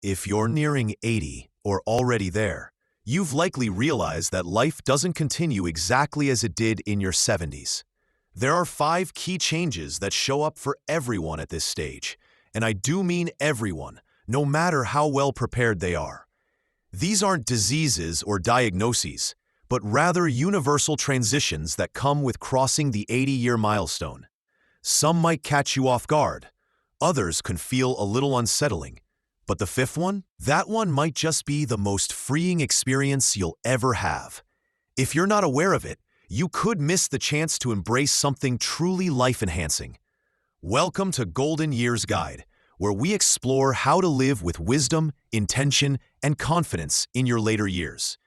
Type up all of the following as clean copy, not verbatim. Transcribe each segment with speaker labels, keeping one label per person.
Speaker 1: If you're nearing 80 or already there, you've likely realized that life doesn't continue exactly as it did in your 70s. There are 5 key changes that show up for everyone at this stage, and I do mean everyone, no matter how well prepared they are. These aren't diseases or diagnoses, but rather universal transitions that come with crossing the 80-year milestone. Some might catch you off guard, others can feel a little unsettling, but the 5th one? That one might just be the most freeing experience you'll ever have. If you're not aware of it, you could miss the chance to embrace something truly life-enhancing. Welcome to Golden Years Guide, where we explore how to live with wisdom, intention, and confidence in your later years.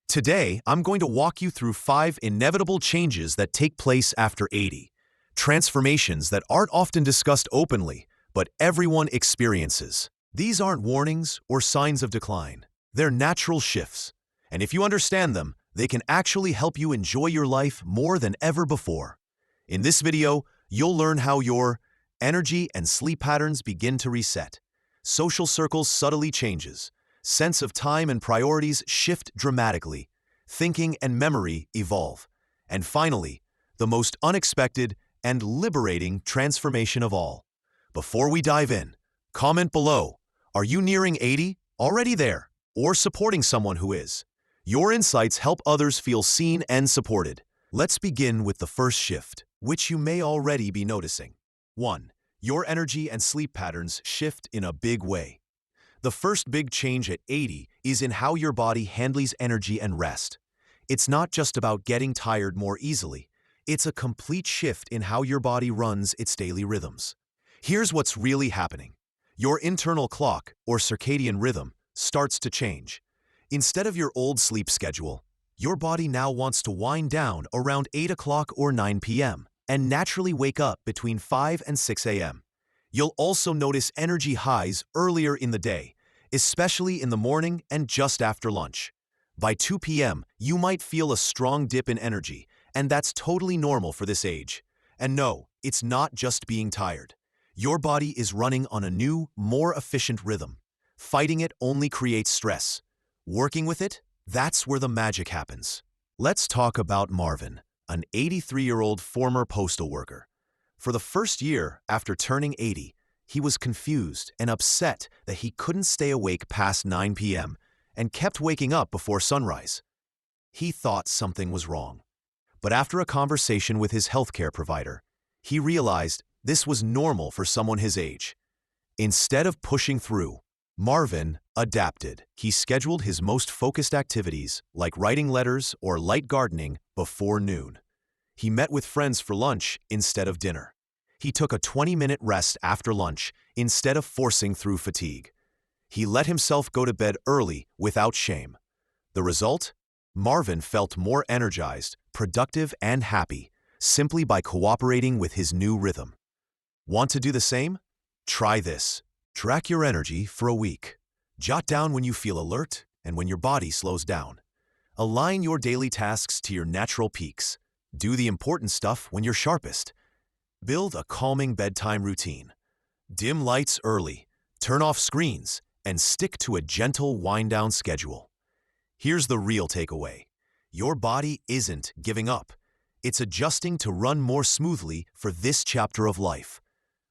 Speaker 1: Today, I'm going to walk you through 5 inevitable changes that take place after 80, transformations that aren't often discussed openly, but everyone experiences. These aren't warnings or signs of decline. They're natural shifts, and if you understand them, they can actually help you enjoy your life more than ever before. In this video, you'll learn how your energy and sleep patterns begin to reset, social circles subtly changes, sense of time and priorities shift dramatically, thinking and memory evolve, and finally, the most unexpected and liberating transformation of all. Before we dive in, comment below. Are you nearing 80, already there, or supporting someone who is? Your insights help others feel seen and supported. Let's begin with the first shift, which you may already be noticing. 1. Your energy and sleep patterns shift in a big way. The first big change at 80 is in how your body handles energy and rest. It's not just about getting tired more easily. It's a complete shift in how your body runs its daily rhythms. Here's what's really happening. Your internal clock, or circadian rhythm, starts to change. Instead of your old sleep schedule, your body now wants to wind down around 8 o'clock or 9 p.m. and naturally wake up between 5 and 6 a.m. You'll also notice energy highs earlier in the day, especially in the morning and just after lunch. By 2 p.m., you might feel a strong dip in energy, and that's totally normal for this age. And no, it's not just being tired. Your body is running on a new, more efficient rhythm. Fighting it only creates stress. Working with it, that's where the magic happens. Let's talk about Marvin, an 83-year-old former postal worker. For the first year after turning 80, he was confused and upset that he couldn't stay awake past 9 p.m. and kept waking up before sunrise. He thought something was wrong. But after a conversation with his healthcare provider, he realized this was normal for someone his age. Instead of pushing through, Marvin adapted. He scheduled his most focused activities, like writing letters or light gardening, before noon. He met with friends for lunch instead of dinner. He took a 20-minute rest after lunch instead of forcing through fatigue. He let himself go to bed early without shame. The result? Marvin felt more energized, productive, and happy, simply by cooperating with his new rhythm. Want to do the same? Try this. Track your energy for a week. Jot down when you feel alert and when your body slows down. Align your daily tasks to your natural peaks. Do the important stuff when you're sharpest. Build a calming bedtime routine. Dim lights early, turn off screens, and stick to a gentle wind-down schedule. Here's the real takeaway. Your body isn't giving up. It's adjusting to run more smoothly for this chapter of life.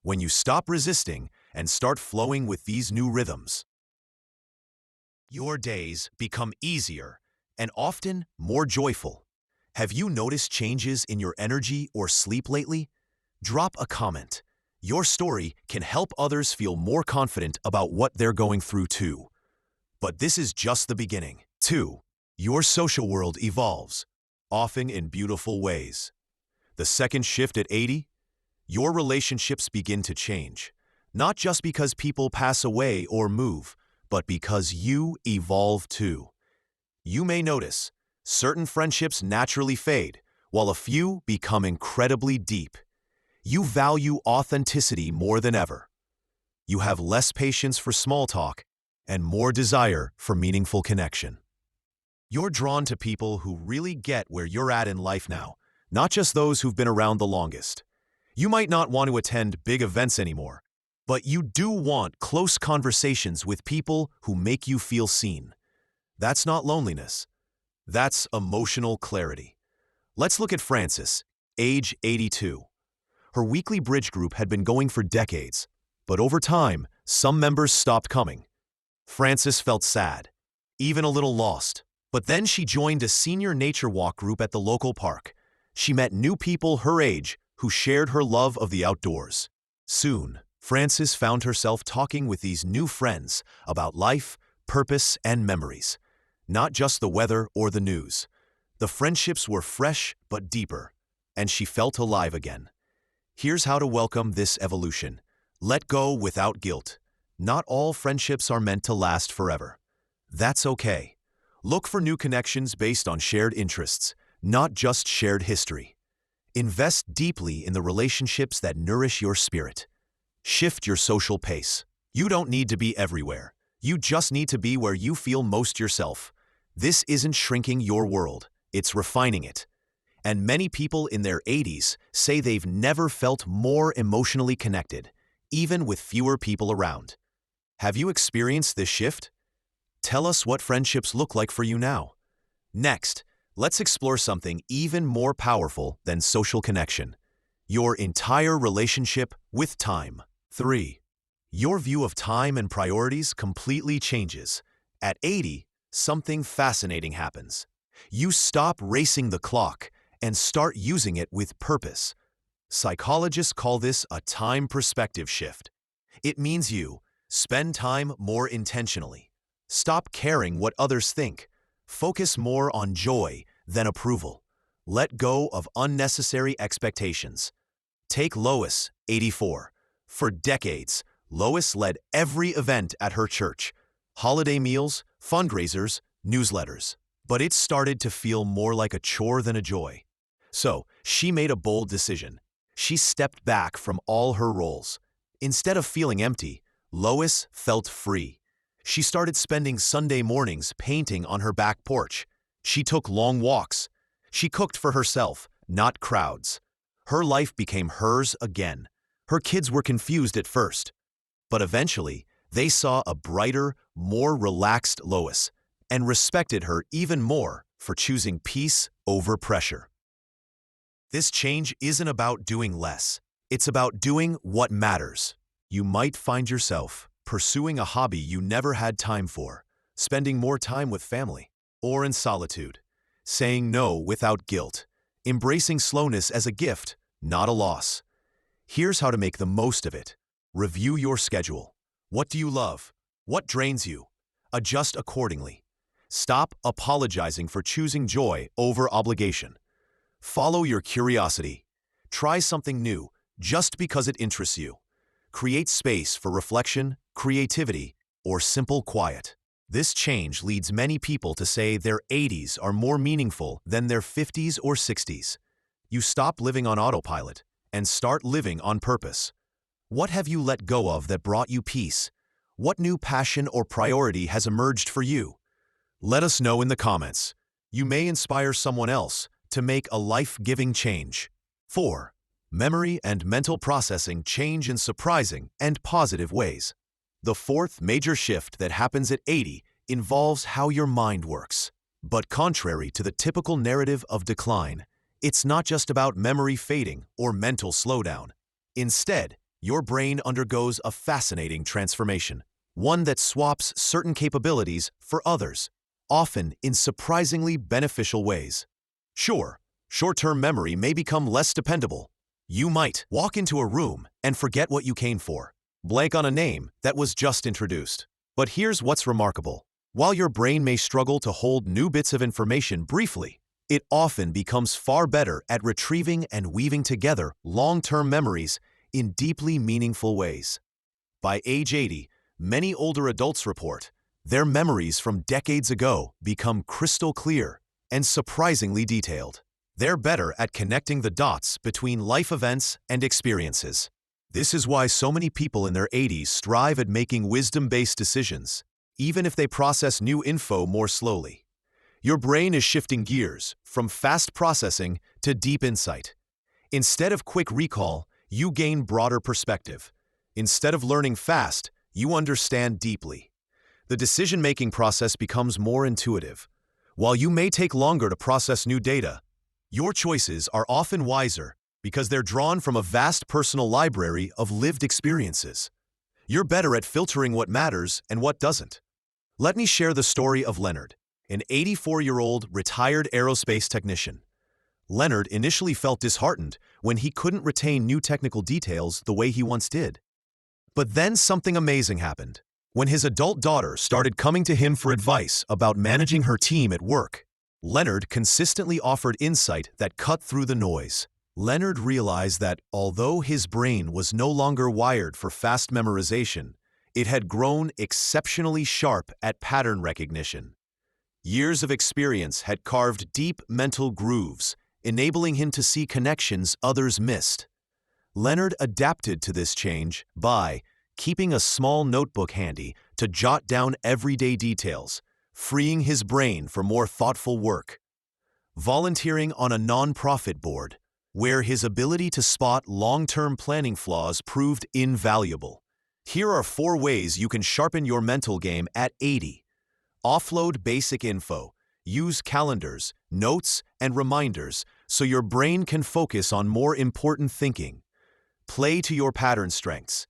Speaker 1: When you stop resisting and start flowing with these new rhythms, your days become easier and often more joyful. Have you noticed changes in your energy or sleep lately? Drop a comment. Your story can help others feel more confident about what they're going through too. But this is just the beginning. 2. Your social world evolves, often in beautiful ways. The second shift at 80? Your relationships begin to change, not just because people pass away or move, but because you evolve too. You may notice certain friendships naturally fade, while a few become incredibly deep. You value authenticity more than ever. You have less patience for small talk and more desire for meaningful connection. You're drawn to people who really get where you're at in life now, not just those who've been around the longest. You might not want to attend big events anymore, But you do want close conversations with people who make you feel seen. That's not loneliness. That's emotional clarity. Let's look at Frances, age 82. Her weekly bridge group had been going for decades, but over time, some members stopped coming. Frances felt sad, even a little lost. But then she joined a senior nature walk group at the local park. She met new people her age who shared her love of the outdoors. Soon, Frances found herself talking with these new friends about life, purpose, and memories. Not just the weather or the news. The friendships were fresh but deeper, and she felt alive again. Here's how to welcome this evolution. Let go without guilt. Not all friendships are meant to last forever. That's okay. Look for new connections based on shared interests, not just shared history. Invest deeply in the relationships that nourish your spirit. Shift your social pace. You don't need to be everywhere. You just need to be where you feel most yourself. This isn't shrinking your world, it's refining it. And many people in their 80s say they've never felt more emotionally connected, even with fewer people around. Have you experienced this shift? Tell us what friendships look like for you now. Next, let's explore something even more powerful than social connection. Your entire relationship with time. 3. Your view of time and priorities completely changes. At 80, something fascinating happens. You stop racing the clock and start using it with purpose. Psychologists call this a time perspective shift. It means you spend time more intentionally. Stop caring what others think. Focus more on joy than approval. Let go of unnecessary expectations. Take Lois, 84. For decades, Lois led every event at her church. Holiday meals, fundraisers, newsletters. But it started to feel more like a chore than a joy. So, she made a bold decision. She stepped back from all her roles. Instead of feeling empty, Lois felt free. She started spending Sunday mornings painting on her back porch. She took long walks. She cooked for herself, not crowds. Her life became hers again. Her kids were confused at first, but eventually they saw a brighter, more relaxed Lois and respected her even more for choosing peace over pressure. This change isn't about doing less. It's about doing what matters. You might find yourself pursuing a hobby you never had time for, spending more time with family, or in solitude, saying no without guilt, embracing slowness as a gift, not a loss. Here's how to make the most of it. Review your schedule. What do you love? What drains you? Adjust accordingly. Stop apologizing for choosing joy over obligation. Follow your curiosity. Try something new just because it interests you. Create space for reflection, creativity, or simple quiet. This change leads many people to say their 80s are more meaningful than their 50s or 60s. You stop living on autopilot and start living on purpose. What have you let go of that brought you peace? What new passion or priority has emerged for you? Let us know in the comments. You may inspire someone else to make a life-giving change. 4. Memory and mental processing change in surprising and positive ways. The fourth major shift that happens at 80 involves how your mind works. But contrary to the typical narrative of decline, it's not just about memory fading or mental slowdown. Instead, your brain undergoes a fascinating transformation, one that swaps certain capabilities for others, often in surprisingly beneficial ways. Sure, short-term memory may become less dependable. You might walk into a room and forget what you came for, blank on a name that was just introduced. But here's what's remarkable. While your brain may struggle to hold new bits of information briefly, it often becomes far better at retrieving and weaving together long-term memories in deeply meaningful ways. By age 80, many older adults report their memories from decades ago become crystal clear and surprisingly detailed. They're better at connecting the dots between life events and experiences. This is why so many people in their 80s strive at making wisdom-based decisions, even if they process new info more slowly. Your brain is shifting gears from fast processing to deep insight. Instead of quick recall, you gain broader perspective. Instead of learning fast, you understand deeply. The decision-making process becomes more intuitive. While you may take longer to process new data, your choices are often wiser because they're drawn from a vast personal library of lived experiences. You're better at filtering what matters and what doesn't. Let me share the story of Leonard, an 84-year-old retired aerospace technician. Leonard initially felt disheartened when he couldn't retain new technical details the way he once did. But then something amazing happened. When his adult daughter started coming to him for advice about managing her team at work, Leonard consistently offered insight that cut through the noise. Leonard realized that although his brain was no longer wired for fast memorization, it had grown exceptionally sharp at pattern recognition. Years of experience had carved deep mental grooves, enabling him to see connections others missed. Leonard adapted to this change by keeping a small notebook handy to jot down everyday details, freeing his brain for more thoughtful work. Volunteering on a nonprofit board, where his ability to spot long-term planning flaws proved invaluable. Here are 4 ways you can sharpen your mental game at 80. Offload basic info. Use calendars, notes, and reminders so your brain can focus on more important thinking. Play to your pattern strengths.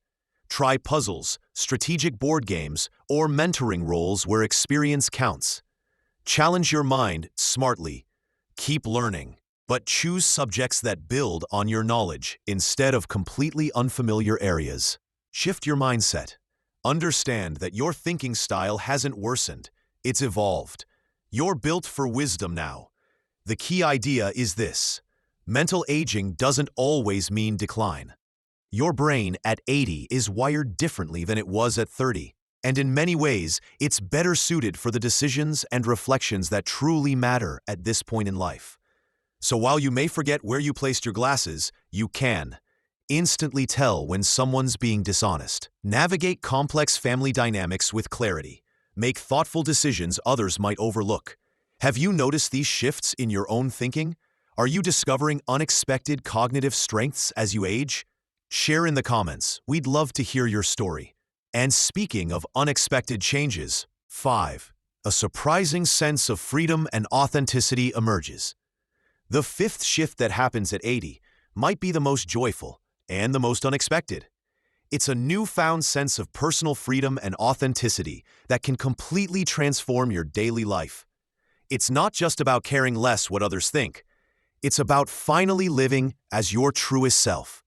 Speaker 1: Try puzzles, strategic board games, or mentoring roles where experience counts. Challenge your mind smartly. Keep learning, but choose subjects that build on your knowledge instead of completely unfamiliar areas. Shift your mindset. Understand that your thinking style hasn't worsened, it's evolved. You're built for wisdom now. The key idea is this: mental aging doesn't always mean decline. Your brain at 80 is wired differently than it was at 30, and in many ways, it's better suited for the decisions and reflections that truly matter at this point in life. So while you may forget where you placed your glasses, you can instantly tell when someone's being dishonest. Navigate complex family dynamics with clarity. Make thoughtful decisions others might overlook. Have you noticed these shifts in your own thinking? Are you discovering unexpected cognitive strengths as you age? Share in the comments. We'd love to hear your story. And speaking of unexpected changes, 5. A surprising sense of freedom and authenticity emerges. The 5th shift that happens at 80 might be the most joyful and the most unexpected. It's a newfound sense of personal freedom and authenticity that can completely transform your daily life. It's not just about caring less what others think. It's about finally living as your truest self.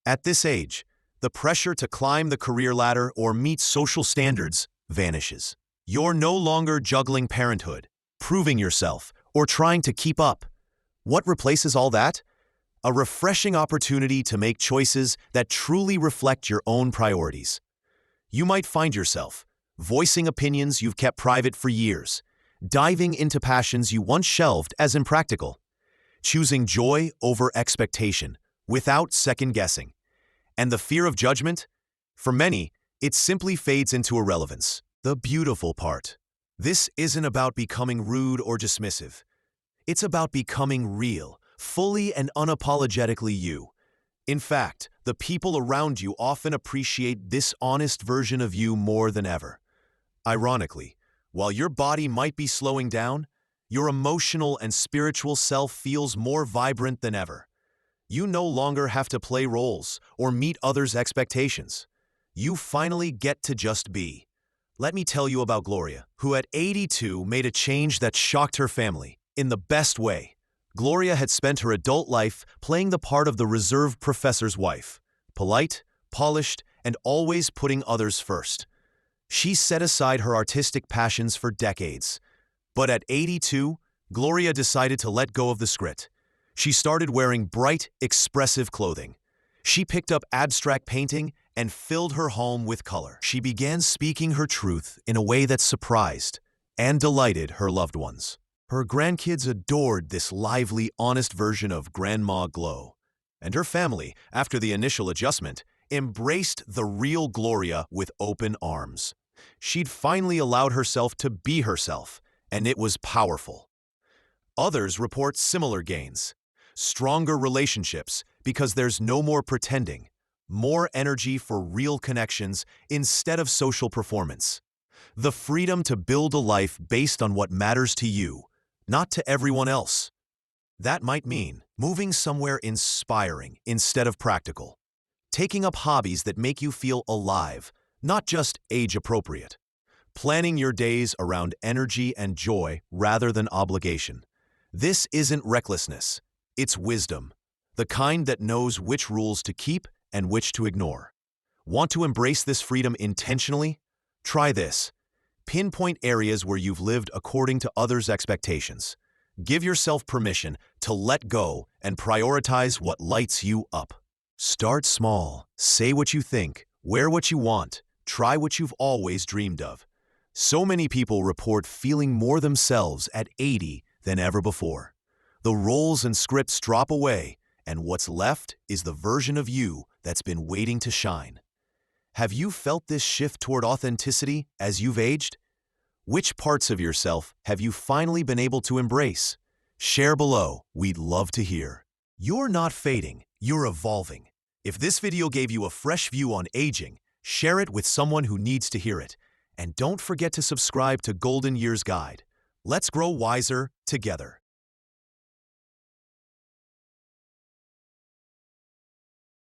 Speaker 1: At this age, the pressure to climb the career ladder or meet social standards vanishes. You're no longer juggling parenthood, proving yourself, or trying to keep up. What replaces all that? A refreshing opportunity to make choices that truly reflect your own priorities. You might find yourself voicing opinions you've kept private for years, diving into passions you once shelved as impractical, choosing joy over expectation without second-guessing. And the fear of judgment? For many, it simply fades into irrelevance. The beautiful part. This isn't about becoming rude or dismissive. It's about becoming real, fully and unapologetically you. In fact, the people around you often appreciate this honest version of you more than ever. Ironically, while your body might be slowing down, your emotional and spiritual self feels more vibrant than ever. You no longer have to play roles or meet others' expectations. You finally get to just be. Let me tell you about Gloria, who at 82 made a change that shocked her family, in the best way. Gloria had spent her adult life playing the part of the reserved professor's wife, polite, polished, and always putting others first. She set aside her artistic passions for decades. But at 82, Gloria decided to let go of the script. She started wearing bright, expressive clothing. She picked up abstract painting and filled her home with color. She began speaking her truth in a way that surprised and delighted her loved ones. Her grandkids adored this lively, honest version of Grandma Glow. And her family, after the initial adjustment, embraced the real Gloria with open arms. She'd finally allowed herself to be herself, and it was powerful. Others report similar gains. Stronger relationships because there's no more pretending, more energy for real connections instead of social performance. The freedom to build a life based on what matters to you, not to everyone else. That might mean moving somewhere inspiring instead of practical. Taking up hobbies that make you feel alive, not just age-appropriate. Planning your days around energy and joy rather than obligation. This isn't recklessness, it's wisdom, the kind that knows which rules to keep and which to ignore. Want to embrace this freedom intentionally? Try this. Pinpoint areas where you've lived according to others' expectations. Give yourself permission to let go and prioritize what lights you up. Start small, say what you think, wear what you want, try what you've always dreamed of. So many people report feeling more themselves at 80 than ever before. The roles and scripts drop away, and what's left is the version of you that's been waiting to shine. Have you felt this shift toward authenticity as you've aged? Which parts of yourself have you finally been able to embrace? Share below, we'd love to hear. You're not fading, you're evolving. If this video gave you a fresh view on aging, share it with someone who needs to hear it. And don't forget to subscribe to Golden Years Guide. Let's grow wiser together.